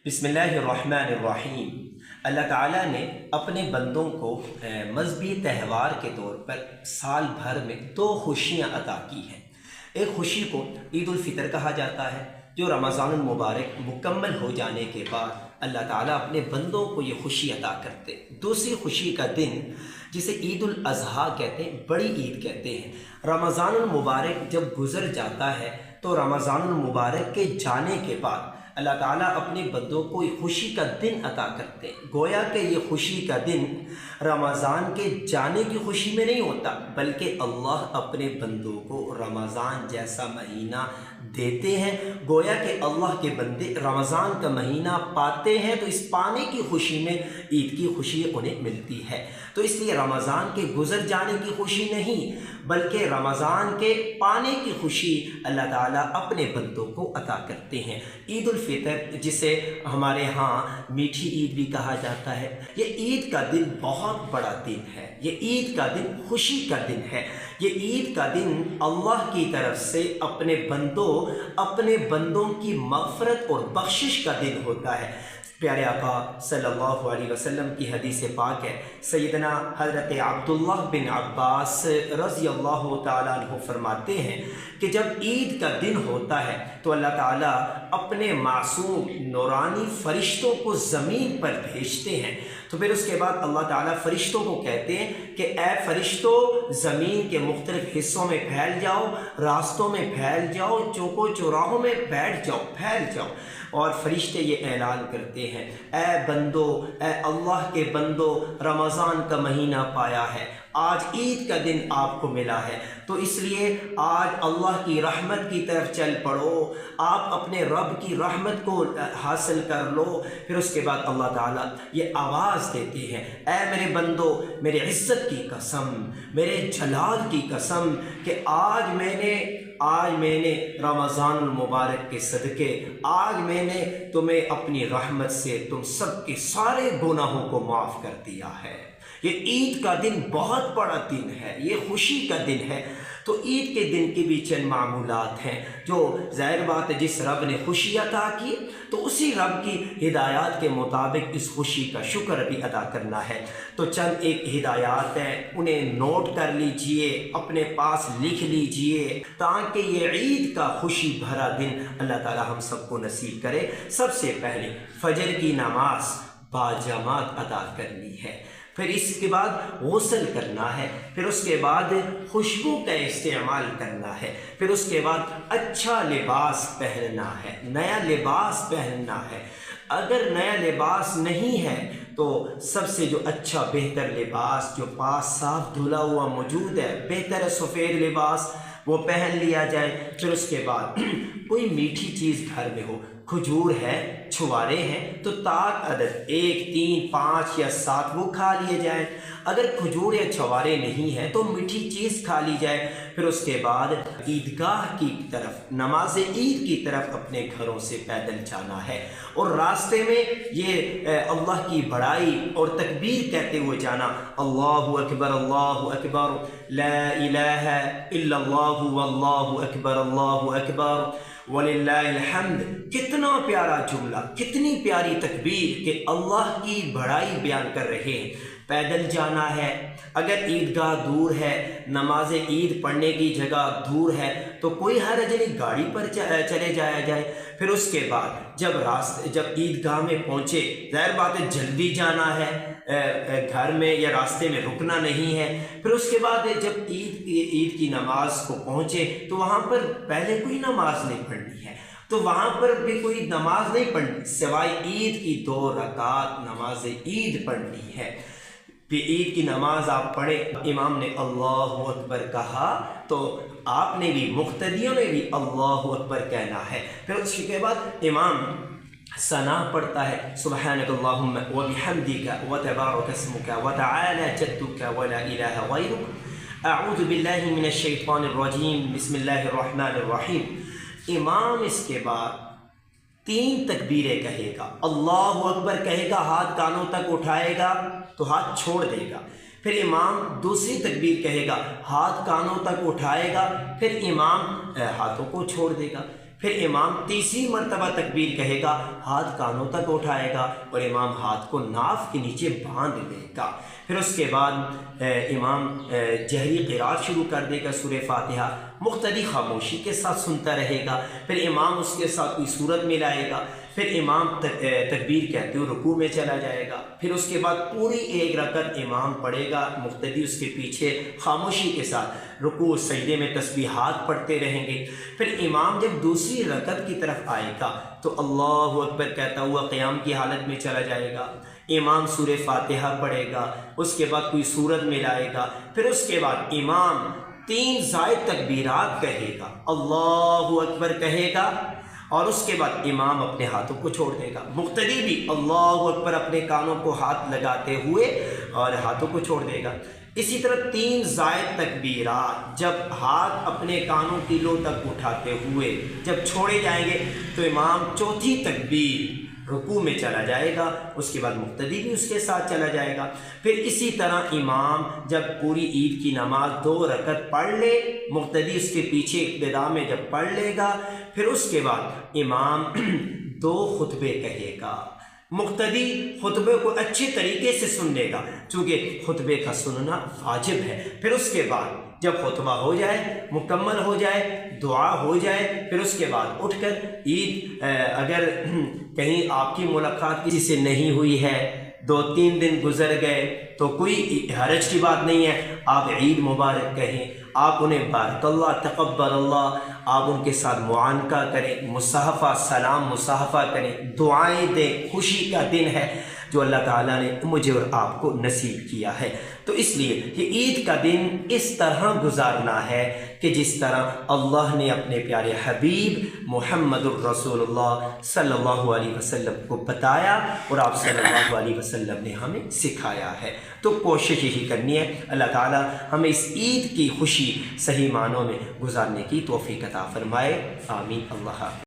बिस्मिल्लाहिर्रहमानिर्रहीम। अल्लाह ताला ने अपने बंदों को मजहबी त्यौहार के तौर पर साल भर में दो खुशियाँ अता की हैं। एक खुशी को ईद उल फितर कहा जाता है, जो रमज़ानुल मुबारक मुकम्मल हो जाने के बाद अल्लाह ताला अपने बंदों को ये खुशी अता करते। दूसरी खुशी का दिन जिसे ईद उल अज़हा कहते हैं, बड़ी ईद कहते हैं। रमज़ानुल मुबारक जब गुज़र जाता है तो रमज़ानुल मुबारक के जाने के बाद अल्लाह ताला अपने बंदों को ये खुशी का दिन अता करते हैं। गोया कि ये खुशी का दिन रमज़ान के जाने की खुशी में नहीं होता, बल्कि अल्लाह अपने बंदों को रमज़ान जैसा महीना देते हैं। गोया कि अल्लाह के बंदे रमज़ान का महीना पाते हैं तो इस पाने की खुशी में ईद की खुशी उन्हें मिलती है। तो इसलिए रमज़ान के गुज़र जाने की खुशी नहीं, बल्कि रमज़ान के पाने की खुशी अल्लाह ताला अपने बंदों को अता करते हैं। ईद उल फितर, जिसे हमारे यहाँ मीठी ईद भी कहा जाता है, ये ईद का दिन बहुत बड़ा दिन है। ये ईद का दिन खुशी का दिन है। ये ईद का दिन अल्लाह की तरफ से अपने बंदों की मग़फ़िरत और बख्शिश का दिन होता है। प्यारे आका सल्लल्लाहु अलैहि वसल्लम की हदीस पाक है, सैयदना हज़रत अब्दुल्लाह बिन अब्बास रज़ी अल्लाह ताला अन्हु फरमाते हैं कि जब ईद का दिन होता है तो अल्लाह ताला अपने मासूम नूरानी फ़रिश्तों को ज़मीन पर भेजते हैं। तो फिर उसके बाद अल्लाह ताला फ़रिश्तों को कहते हैं कि ए फ़रिश्तों, ज़मीन के मुख्तलिफ़ हिस्सों में फैल जाओ, रास्तों में फैल जाओ, चौकों चौराहों में बैठ जाओ, फैल जाओ। और फ़रिश्ते ये ऐलान करते हैं, ए बंदो, ए अल्लाह के बंदो, रमज़ान का महीना पाया है, आज ईद का दिन आपको मिला है, तो इसलिए आज अल्लाह की रहमत की तरफ चल पड़ो, आप अपने रब की रहमत को हासिल कर लो। फिर उसके बाद अल्लाह ताला ये आवाज़ देते हैं, ऐ मेरे बंदो, मेरे इज़्ज़त की कसम, मेरे जलाल की कसम, कि आज मैंने रमज़ानुल मुबारक के सदक़े आज मैंने तुम्हें अपनी रहमत से तुम सब के सारे गुनाहों को माफ़ कर दिया है। ये ईद का दिन बहुत बड़ा दिन है, ये खुशी का दिन है। तो ईद के दिन की भी चंद मामूलात हैं जो ज़ाहिर बात है, जिस रब ने खुशी अता की तो उसी रब की हिदायत के मुताबिक इस खुशी का शुक्र भी अदा करना है। तो चंद एक हिदायत हैं, उन्हें नोट कर लीजिए, अपने पास लिख लीजिए, ताकि ये ईद का खुशी भरा दिन अल्लाह ताला हम सबको नसीब करे। सबसे पहले फजर की नमाज बाजमात अदा करनी है, फिर इसके बाद गुस्ल करना है, फिर उसके बाद खुशबू का इस्तेमाल करना है, फिर उसके बाद अच्छा लिबास पहनना है, नया लिबास पहनना है। अगर नया लिबास नहीं है तो सबसे जो अच्छा बेहतर लिबास जो पास साफ धुला हुआ मौजूद है, बेहतर सफ़ेद लिबास, वो पहन लिया जाए। फिर उसके बाद कोई मीठी चीज़ घर में हो, खजूर है, छुआरे हैं, तो ताक अदद 1, 3, 5 या 7 वो खा लिए जाए। अगर खजूर या छुआरे नहीं है तो मीठी चीज़ खा ली जाए। फिर उसके बाद ईदगाह की तरफ, नमाज ईद की तरफ अपने घरों से पैदल जाना है, और रास्ते में ये अल्लाह की बड़ाई और तकबीर कहते हुए जाना, अल्लाहु अकबर, ला इलाहा इल्लल्लाहु वल्लाहु अकबर वलिल्लाहिल हम्द। कितना प्यारा जुमला, कितनी प्यारी तकबीर कि अल्लाह की बड़ाई बयान कर रहे हैं। पैदल जाना है, अगर ईदगाह दूर है, नमाज ईद पढ़ने की जगह दूर है, तो कोई हरज नहीं, गाड़ी पर चले जाया जाए। फिर उसके बाद जब ईदगाह में पहुँचे, ज़ाहिर बात है जल्दी जाना है, घर में या रास्ते में रुकना नहीं है। फिर उसके बाद जब ईद की नमाज को पहुँचे तो वहाँ पर पहले कोई नमाज नहीं पढ़नी है, तो वहाँ पर भी कोई नमाज नहीं पढ़नी सिवाय ईद की 2 रकात नमाज ईद पढ़नी है। फिर ईद की नमाज आप पढ़े, इमाम ने अल्लाहु अकबर कहा तो आपने भी, मुक्तदियों ने भी अल्लाहु अकबर कहना है। फिर उसके बाद इमाम सना पढ़ता है, सुब्हानकल्लाहुम्मा व बिहम्दिका व तबारक अस्मुका व तआला जद्दुका व ला इलाहा गैरुक, अऊज़ु बिल्लाहि मिनश शैतानिर रजीम, बिस्मिल्लाहिर रहमानिर रहीम। इमाम इसके बाद 3 तकबीरें कहेगा, अल्लाहु अकबर कहेगा, हाथ कानों तक उठाएगा तो हाथ छोड़ देगा। फिर इमाम दूसरी तकबीर कहेगा, हाथ कानों तक उठाएगा, फिर इमाम हाथों को छोड़ देगा। پھر امام تیسری مرتبہ تکبیر کہے گا، ہاتھ کانوں تک اٹھائے گا اور امام ہاتھ کو ناف کے نیچے باندھ لے گا۔ پھر اس کے بعد امام جہری قرات شروع کر دے گا سورہ فاتحہ، مقتدی خاموشی کے ساتھ سنتا رہے گا۔ پھر امام اس کے ساتھ کوئی صورت ملائے گا، پھر امام تکبیر کہتے ہوئے رکوع میں چلا جائے گا۔ پھر اس کے بعد پوری ایک رکعت امام پڑھے گا، مقتدی اس کے پیچھے خاموشی کے ساتھ رکوع سجدے میں تسبیحات پڑھتے رہیں گے۔ پھر امام جب دوسری رکعت کی طرف آئے گا تو اللہ اکبر کہتا ہوا قیام کی حالت میں چلا جائے گا۔ امام سورہ فاتحہ پڑھے گا، اس کے بعد کوئی سورت ملائے گا، پھر اس کے بعد امام 3 زائد تکبیرات کہے گا، اللہ اکبر کہے گا، اور اس کے بعد امام اپنے ہاتھوں کو چھوڑ دے گا۔ مقتدی بھی اللہ اکبر اپنے کانوں کو ہاتھ لگاتے ہوئے اور ہاتھوں کو چھوڑ دے گا۔ اسی طرح 3 زائد تکبیرات جب ہاتھ اپنے کانوں کی لو تک اٹھاتے ہوئے جب چھوڑے جائیں گے تو امام چوتھی تکبیر رکوع میں چلا جائے گا، اس کے بعد مقتدی بھی اس کے ساتھ چلا جائے گا۔ پھر اسی طرح امام جب پوری عید کی نماز 2 رکعت پڑھ لے، مقتدی اس کے پیچھے ابتدا میں جب پڑھ لے گا، پھر اس کے بعد امام 2 خطبے کہے گا۔ مقتدی خطبے کو اچھے طریقے سے سن لے گا، چونکہ خطبے کا سننا واجب ہے۔ پھر اس کے بعد جب خطبہ ہو جائے، مکمل ہو جائے، دعا ہو جائے، پھر اس کے بعد اٹھ کر عید اگر کہیں آپ کی ملاقات کسی سے نہیں ہوئی ہے، 2-3 دن گزر گئے تو کوئی حرج کی بات نہیں ہے، آپ عید مبارک کہیں، آپ انہیں بارک اللہ تقبل اللہ، آپ ان کے ساتھ معانقہ کریں، مصافحہ سلام مصافحہ کریں، دعائیں دیں۔ خوشی کا دن ہے جو اللہ تعالیٰ نے مجھے اور آپ کو نصیب کیا ہے، تو اس لیے کہ عید کا دن اس طرح گزارنا ہے کہ جس طرح اللہ نے اپنے پیارے حبیب محمد الرسول اللہ صلی اللہ علیہ وسلم کو بتایا اور آپ صلی اللہ علیہ وسلم نے ہمیں سکھایا ہے۔ تو کوشش یہی کرنی ہے، اللہ تعالیٰ ہمیں اس عید کی خوشی صحیح معنوں میں گزارنے کی توفیق عطا فرمائے، آمین۔ اللہ حافظ۔